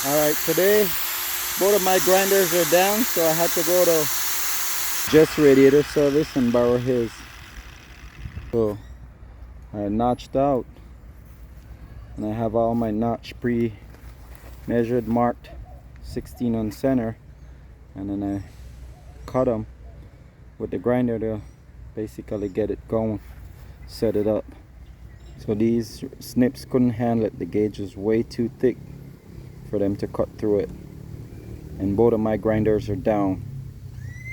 Alright, today both of my grinders are down, so I had to go to Joist radiator service and borrow his. So I notched out, and I have all my notch pre-measured, marked 16 on center, and then I cut them with the grinder to basically get it going, set it up. So these snips couldn't handle it. The gauge was way too thick for them to cut through it, and both of my grinders are down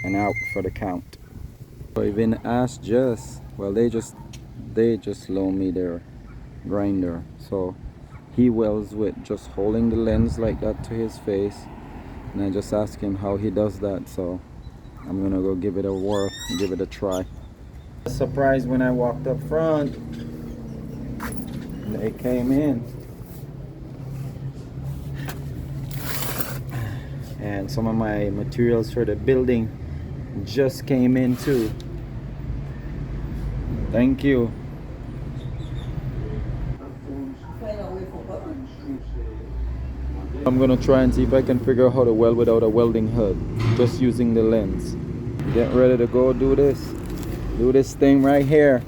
and out for the count. So I even asked Joist, well, they just loan me their grinder, so he welds with just holding the lens like that to his face, and I just asked him how he does that, so I'm gonna go give it a whirl and give it a try. Surprised when I walked up front and they came in, and some of my materials for the building just came in too. Thank you. I'm gonna try and see if I can figure out how to weld without a welding hood, just using the lens. Get ready to go do this thing right here.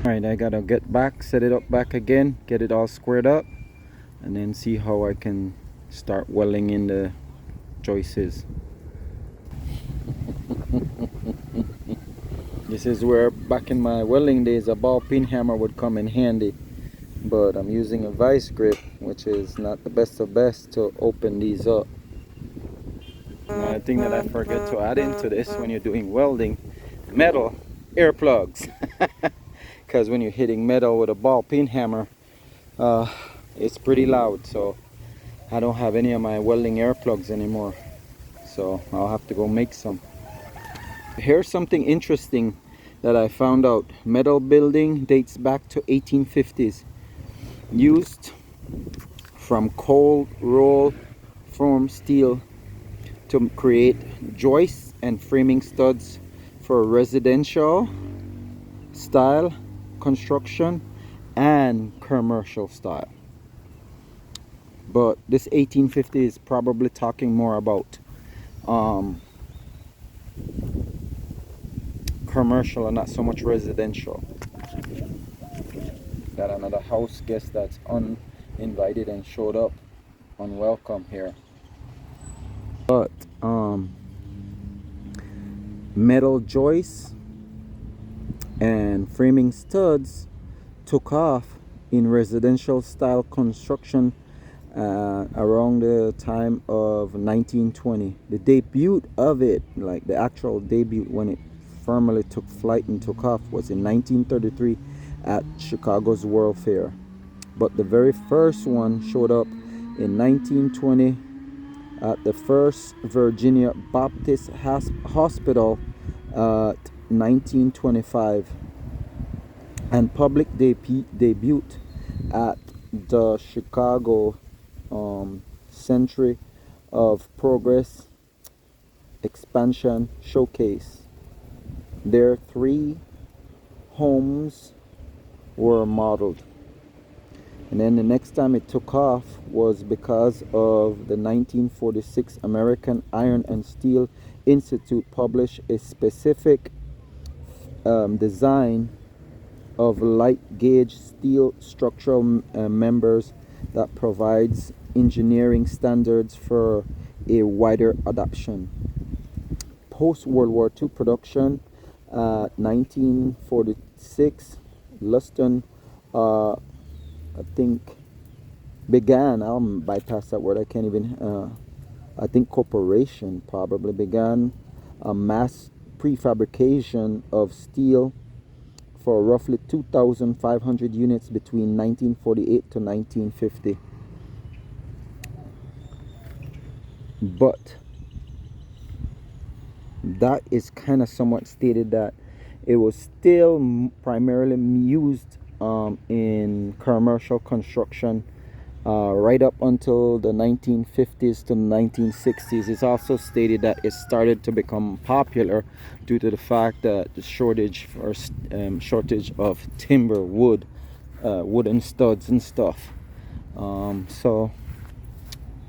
Alright, I gotta get back, set it up back again, get it all squared up, and then see how I can start welding in the joists. This is where back in my welding days a ball peen hammer would come in handy, but I'm using a vice grip, which is not the best of best, to open these up. Another thing that I forget to add into this when you're doing welding, metal earplugs. Because when you're hitting metal with a ball peen hammer, it's pretty loud, so I don't have any of my welding earplugs anymore, so I'll have to go make some. Here's something interesting that I found out. Metal building dates back to 1850s. Used from cold roll form steel to create joists and framing studs for residential style construction and commercial style. But this 1850 is probably talking more about commercial and not so much residential. Got another house guest that's uninvited and showed up unwelcome here. But metal joists and framing studs took off in residential style construction around the time of 1920. The debut of it, like the actual debut when it formally took flight and took off, was in 1933 at Chicago's World Fair. But the very first one showed up in 1920 at the First Virginia Baptist Hospital at 1925, and public debut at the Chicago Century of Progress Expansion Showcase. Their 3 homes were modeled, and then the next time it took off was because of the 1946 American Iron and Steel Institute published a specific design of light gauge steel structural members that provides engineering standards for a wider adoption. Post World War II production, 1946, Luston, I think, began, I'll bypass that word, I can't even, I think corporation probably began a mass prefabrication of steel for roughly 2,500 units between 1948 to 1950. But that is kind of somewhat stated that it was still primarily used in commercial construction right up until the 1950s to 1960s. It's also stated that it started to become popular due to the fact that the shortage of timber wood wooden studs and stuff. So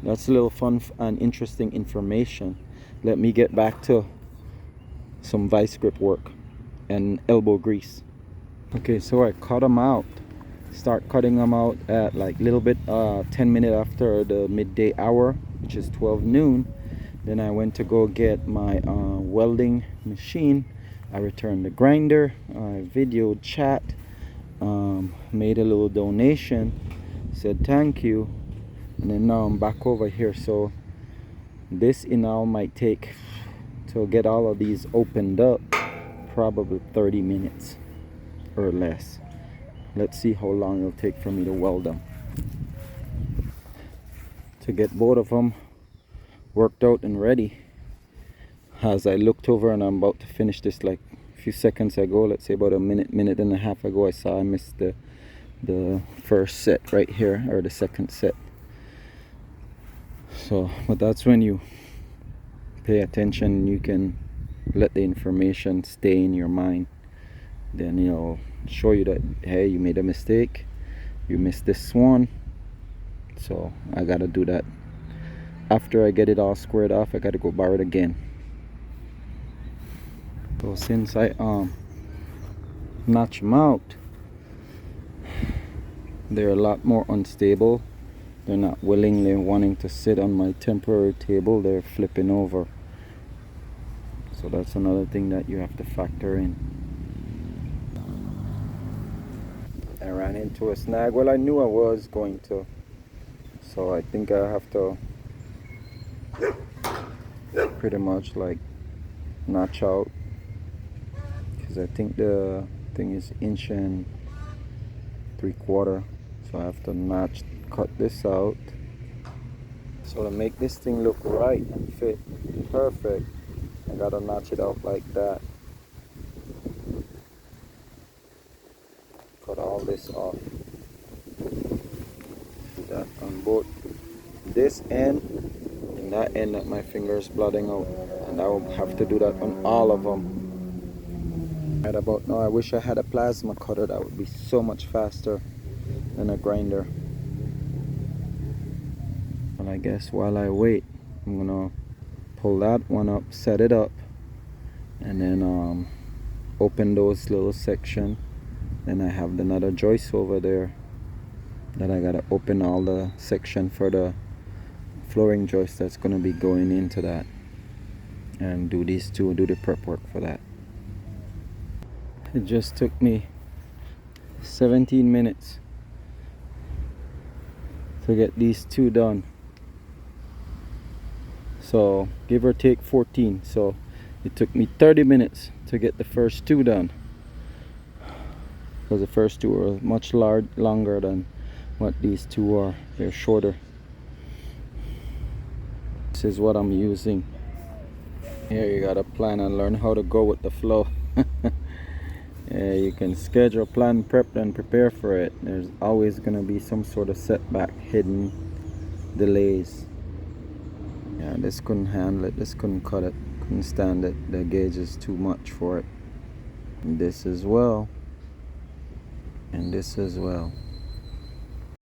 that's a little fun and interesting information. Let me get back to some vice grip work and elbow grease. Okay, so I cut them out. Start cutting them out at like little bit 10 minutes after the midday hour, which is 12 noon. Then I went to go get my welding machine. I returned the grinder. I videoed, chat, made a little donation, said thank you, and then now I'm back over here. So this in all might take, to get all of these opened up, probably 30 minutes or less. Let's see how long it'll take for me to weld them. To get both of them worked out and ready, as I looked over and I'm about to finish this like a few seconds ago, let's say about a minute and a half ago, I saw I missed the first set right here, or the second set. So, but that's when you pay attention, you can let the information stay in your mind. Then it'll show you that, hey, you made a mistake, you missed this one. So I gotta do that. After I get it all squared off, I gotta go bar it again. So since I notch them out, they're a lot more unstable. They're not willingly wanting to sit on my temporary table, they're flipping over. So that's another thing that you have to factor in. I ran into a snag. Well, I knew I was going to, so I think I have to pretty much like notch out, because I think the thing is 1 3/4 inches, so I have to cut this out. So to make this thing look right and fit perfect, I gotta notch it out like that. Cut all this off. Do that on both this end and that end that my finger is blotting out, and I will have to do that on all of them. Right about now, I wish I had a plasma cutter. That would be so much faster than a grinder. Well, I guess while I wait, I'm gonna pull that one up, set it up, and then open those little section. Then I have another joist over there that I gotta open all the section for the flooring joist that's gonna be going into that, and do these two, do the prep work for that. It just took me 17 minutes to get these two done, so give or take 14. So it took me 30 minutes to get the first two done, because the first two are much longer than what these two are. They're shorter. This is what I'm using. Here you gotta plan and learn how to go with the flow. Yeah, you can schedule, plan, prep, and prepare for it. There's always gonna be some sort of setback, hidden delays. Yeah, this couldn't handle it, this couldn't cut it, couldn't stand it. The gauge is too much for it. And this as well. And this as well.